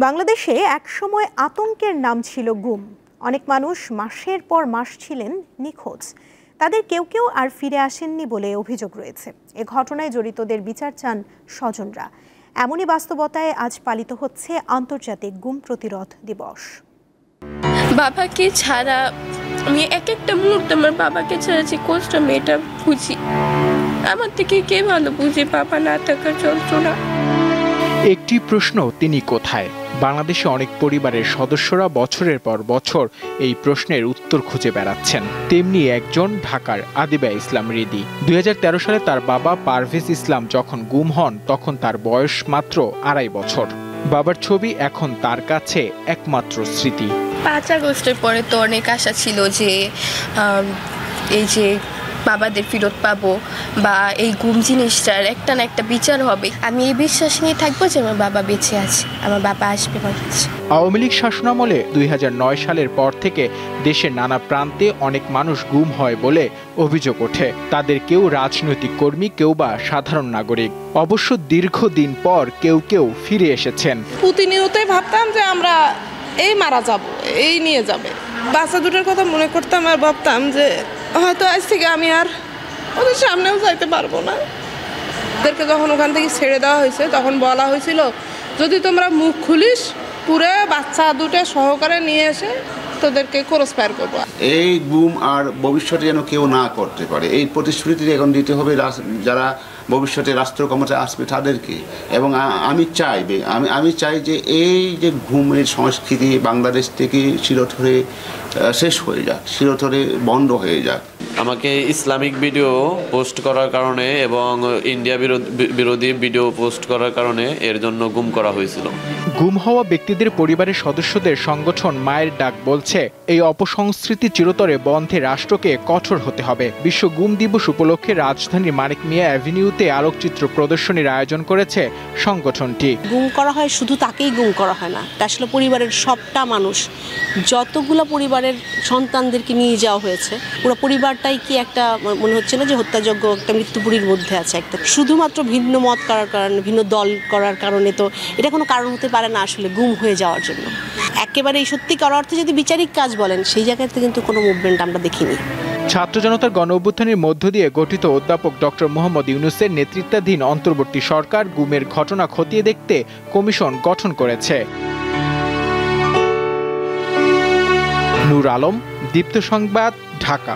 বাংলাদেশে একসময় আতঙ্কের নাম ছিল গুম। অনেক মানুষ মাসের পর মাস ছিলেন নিখোঁজ। তাদের কেউ কেউ আর ফিরে আসেননি বলে অভিযোগ রয়েছে। এ ঘটনায় জড়িতদের বিচার চান স্বজনরা। এমনই বাস্তবতায় আজ পালিত হচ্ছে আন্তর্জাতিক গুম প্রতিরোধ দিবস। বাবাকে ছাড়া আমি একটা মুহূর্তে আমার বাবাকে ছাড়া যে কষ্ট মেয়েটা বুঝি, আমার থেকে কে ভালো বুঝে বাবা না থাকার যন্ত্রণা। একটি প্রশ্ন, তিনি কোথায়? বাংলাদেশে অনেক পরিবারের সদস্যরা বছরের পর বছর এই প্রশ্নের উত্তর খুঁজে বেড়াচ্ছেন। তেমনি একজন ঢাকার আদিবা ইসলাম হৃদি। 2013 সালে তার বাবা পারভেজ ইসলাম যখন গুম হন তখন তার বয়স মাত্র 2.5 বছর। বাবার ছবি এখন তার কাছে একমাত্র স্মৃতি। 5 আগস্টের পরে তো অনেক আশা ছিল যে এই যে বাবাদের ফেরত পাবো বা এই গুম জিনিসটার একটা না একটা বিচার হবে। আমি এই বিশ্বাস নিয়ে থাকবো যে আমার বাবা বেঁচে আছে, আমার বাবা আসবে। আওয়ামী লীগ শাসনামলে 2009 সালের পর থেকে দেশের নানা প্রান্তে অনেক মানুষ গুম হয় বলে অভিযোগ ওঠে। তাদের কেউ রাজনৈতিক কর্মী, কেউ বা সাধারণ নাগরিক। অবশ্য দীর্ঘদিন পর কেউ কেউ ফিরে এসেছেন। প্রতিনিয়তই ভাবতাম যে আমরা এই মারা যাব, এই নিয়ে যাবে। বাচ্চা দুটোর কথা মনে করতাম আর ভাবতাম যে হয়তো আজ থেকে আমি আর ওদের সামনেও যাইতে পারবো না। ওদেরকে যখন ওখান থেকে ছেড়ে দেওয়া হয়েছে তখন বলা হয়েছিল যদি তোমরা মুখ খুলিস পুরো বাচ্চা দুটো সহকারে নিয়ে এসে তোদেরকে ক্রস ফায়ার করবো। এই গুম আর ভবিষ্যতে যেন কেউ না করতে পারে এই প্রতিশ্রুতি এখন দিতে হবে যারা ভবিষ্যতে রাষ্ট্র ক্ষমতায় আসবে তাদেরকে। এবং আমি চাই যে এই যে গুমের সংস্কৃতি বাংলাদেশ থেকে চিরতরে শেষ হয়ে যাক, চিরতরে বন্ধ হয়ে যাক। আমাকে ইসলামিক ভিডিও পোস্ট করার কারণে এবং ইন্ডিয়া বিরোধী ভিডিও পোস্ট করার কারণে এর জন্য গুম করা হয়েছিল। গুম হওয়া ব্যক্তিদের পরিবারের সদস্যদের সংগঠন মায়ের ডাক বলছে, এই অপসংস্কৃতি চিরতরে বন্ধে রাষ্ট্রকে কঠোর হতে হবে। বিশ্ব গুম দিবস উপলক্ষে রাজধানীর মানিক মিয়া অ্যাভিনিউতে আলোকচিত্র প্রদর্শনীর আয়োজন করেছে সংগঠনটি। গুম করা হয় শুধু তাকেই গুম করা হয় না, আসলে পরিবারের সবটা মানুষ, যতগুলো পরিবারের সন্তানদেরকে নিয়ে যাওয়া হয়েছে পুরো পরিবারটাই কি একটা মনে হচ্ছে না যে হত্যাযোগ্য একটা মৃত্যুপুরীর মধ্যে আছে একটা। শুধুমাত্র ভিন্ন মত করার কারণে, ভিন্ন দল করার কারণে তো এটা কোনো কারণ হতে পারে না আসলে গুম হয়ে যাওয়ার জন্য। একেবারে এই সত্যিকার অর্থে যদি বিচারিক কাজ বলেন সেই জায়গাতে কিন্তু কোনো মুভমেন্ট আমরা দেখিনি। ছাত্র জনতার গণ অভ্যুত্থানের মধ্য দিয়ে গঠিত অধ্যাপক ডক্টর মোহাম্মদ ইউনূসের নেতৃত্বাধীন অন্তর্বর্তী সরকার গুমের ঘটনা খতিয়ে দেখতে কমিশন গঠন করেছে। নূর আলম, দীপ্ত সংবাদ, ঢাকা।